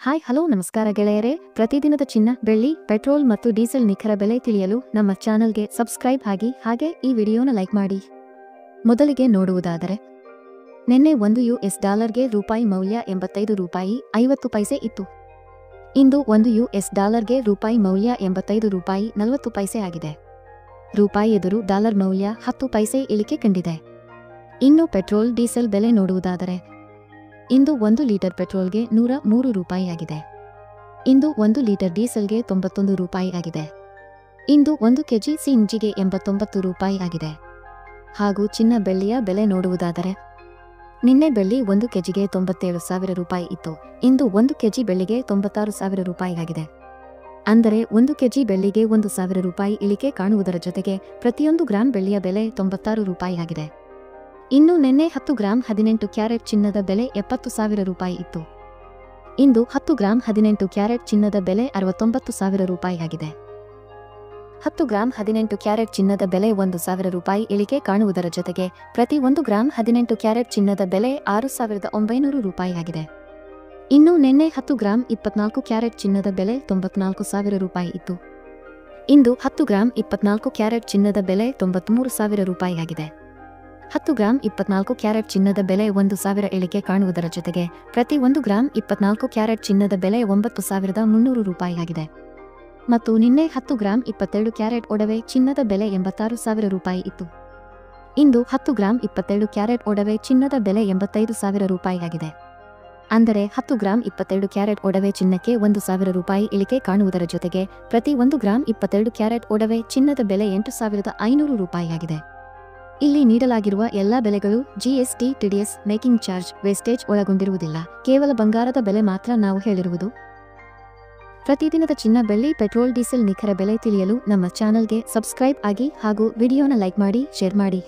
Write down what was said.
Hi hello ನಮಸ್ಕಾರ ಗೆಳೆಯರೇ. ಪ್ರತಿದಿನದ ಚಿನ್ನ, ಬೆಳ್ಳಿ, ಪೆಟ್ರೋಲ್ ಮತ್ತು ಡೀಸೆಲ್ ನಿಖರ ಬೆಲೆ ತಿಳಿಯಲು ನಮ್ಮ ಚಾನಲ್ಗೆ ಸಬ್ಸ್ಕ್ರೈಬ್ ಆಗಿ ಹಾಗೆ ಈ ವಿಡಿಯೋನ ಲೈಕ್ ಮಾಡಿ. ಮೊದಲಿಗೆ ನೋಡುವುದಾದರೆ, ನಿನ್ನೆ $1 ರೂಪಾಯಿ ಮೌಲ್ಯ ₹85.50 ಇತ್ತು. ಇಂದು $1 ರೂಪಾಯಿ ಮೌಲ್ಯ ₹85.40 ಆಗಿದೆ. ರೂಪಾಯಿ ಎದುರು ಡಾಲರ್ ಮೌಲ್ಯ 10 ಪೈಸೆ ಇಳಿಕೆ ಕಂಡಿದೆ. ಇನ್ನು ಪೆಟ್ರೋಲ್ ಡೀಸೆಲ್ ಬೆಲೆ ನೋಡುವುದಾದರೆ, ಇಂದು 1 ಲೀಟರ್ ಪೆಟ್ರೋಲ್ಗೆ ₹103 ಆಗಿದೆ. ಇಂದು 1 ಲೀಟರ್ ಡೀಸೆಲ್ಗೆ ₹91 ಆಗಿದೆ. ಇಂದು 1 ಕೆಜಿ ಸಿಎನ್ಜಿಗೆ ₹89 ಆಗಿದೆ. ಹಾಗೂ ಚಿನ್ನ ಬೆಳ್ಳಿಯ ಬೆಲೆ ನೋಡುವುದಾದರೆ, ನಿನ್ನೆ ಬೆಳ್ಳಿ 1 ಕೆಜಿಗೆ ₹97,000 ಇತ್ತು. ಇಂದು 1 ಕೆಜಿ ಬೆಳ್ಳಿಗೆ ₹96,000 ಆಗಿದೆ. ಅಂದರೆ 1 ಕೆಜಿ ಬೆಳ್ಳಿಗೆ ₹1,000 ಇಳಿಕೆ ಕಾಣುವುದರ ಜೊತೆಗೆ ಪ್ರತಿಯೊಂದು ಗ್ರಾಂ ಬೆಳ್ಳಿಯ ಬೆಲೆ ₹96 ಆಗಿದೆ. ಇನ್ನು ನಿನ್ನೆ 10 ಗ್ರಾಂ 18 ಕ್ಯಾರೆಟ್ ಚಿನ್ನದ ಬೆಲೆ ₹70,000 ಇತ್ತು. ಇಂದು 10 ಗ್ರಾಂ 18 ಕ್ಯಾರೆಟ್ ಚಿನ್ನದ ಬೆಲೆ ₹69,000 ಆಗಿದೆ. 10 ಗ್ರಾಂ 18 ಕ್ಯಾರೆಟ್ ಚಿನ್ನದ ಬೆಲೆ ₹1,000 ಇಳಿಕೆ ಕಾಣುವುದರ ಜೊತೆಗೆ ಪ್ರತಿ 1 ಗ್ರಾಂ 18 ಕ್ಯಾರೆಟ್ ಚಿನ್ನದ ಬೆಲೆ ₹6,900 ಆಗಿದೆ. ಇನ್ನು ನಿನ್ನೆ 10 ಗ್ರಾಂ 24 ಕ್ಯಾರೆಟ್ ಚಿನ್ನದ ಬೆಲೆ ₹94,000 ಇತ್ತು. ಇಂದು 10 ಗ್ರಾಂ 24 ಕ್ಯಾರೆಟ್ ಚಿನ್ನದ ಬೆಲೆ ₹93,000 ಆಗಿದೆ. 10 ಗ್ರಾಂ 24 ಕ್ಯಾರೆಟ್ ಚಿನ್ನದ ಬೆಲೆ 1,000 ಇಳಿಕೆ ಕಾಣುವುದರ ಜೊತೆಗೆ ಪ್ರತಿ 1 ಗ್ರಾಂ 24 ಕ್ಯಾರೆಟ್ ಚಿನ್ನದ ಬೆಲೆ ₹9,300 ಆಗಿದೆ. ಮತ್ತು ನಿನ್ನೆ 10 ಗ್ರಾಂ 27 ಕ್ಯಾರೆಟ್ ಒಡವೆ ಚಿನ್ನದ ಬೆಲೆ ₹86,000 ಇತ್ತು. ಇಂದು 10 ಗ್ರಾಂ 27 ಕ್ಯಾರೆಟ್ ಒಡವೆ ಚಿನ್ನದ ಬೆಲೆ ₹85,000 ಆಗಿದೆ. ಅಂದರೆ 10 ಗ್ರಾಂ 27 ಕ್ಯಾರೆಟ್ ಒಡವೆ ಚಿನ್ನಕ್ಕೆ ₹1,000 ಇಳಿಕೆ ಕಾಣುವುದರ ಜೊತೆಗೆ ಪ್ರತಿ 1 ಗ್ರಾಂ 27 ಕ್ಯಾರೆಟ್ ಒಡವೆ ಚಿನ್ನದ ಬೆಲೆ ₹8,500 ಆಗಿದೆ. ಇಲ್ಲಿ ನೀಡಲಾಗಿರುವ ಎಲ್ಲಾ ಬೆಲೆಗಳು GST, TDS, making charge, wastage ಒಳಗೊಂಡಿರುವುದಿಲ್ಲ. ಕೇವಲ ಬಂಗಾರದ ಬೆಲೆ ಮಾತ್ರ ನಾವು ಹೇಳಿರುವುದು. ಪ್ರತಿದಿನದ ಚಿನ್ನ, ಬೆಳ್ಳಿ, ಪೆಟ್ರೋಲ್, ಡೀಸೆಲ್ ನಿಖರ ಬೆಲೆ ತಿಳಿಯಲು ನಮ್ಮ ಚಾನಲ್ಗೆ ಸಬ್ಸ್ಕ್ರೈಬ್ ಆಗಿ ಹಾಗೂ ವಿಡಿಯೋನ ಲೈಕ್ ಮಾಡಿ, ಶೇರ್ ಮಾಡಿ.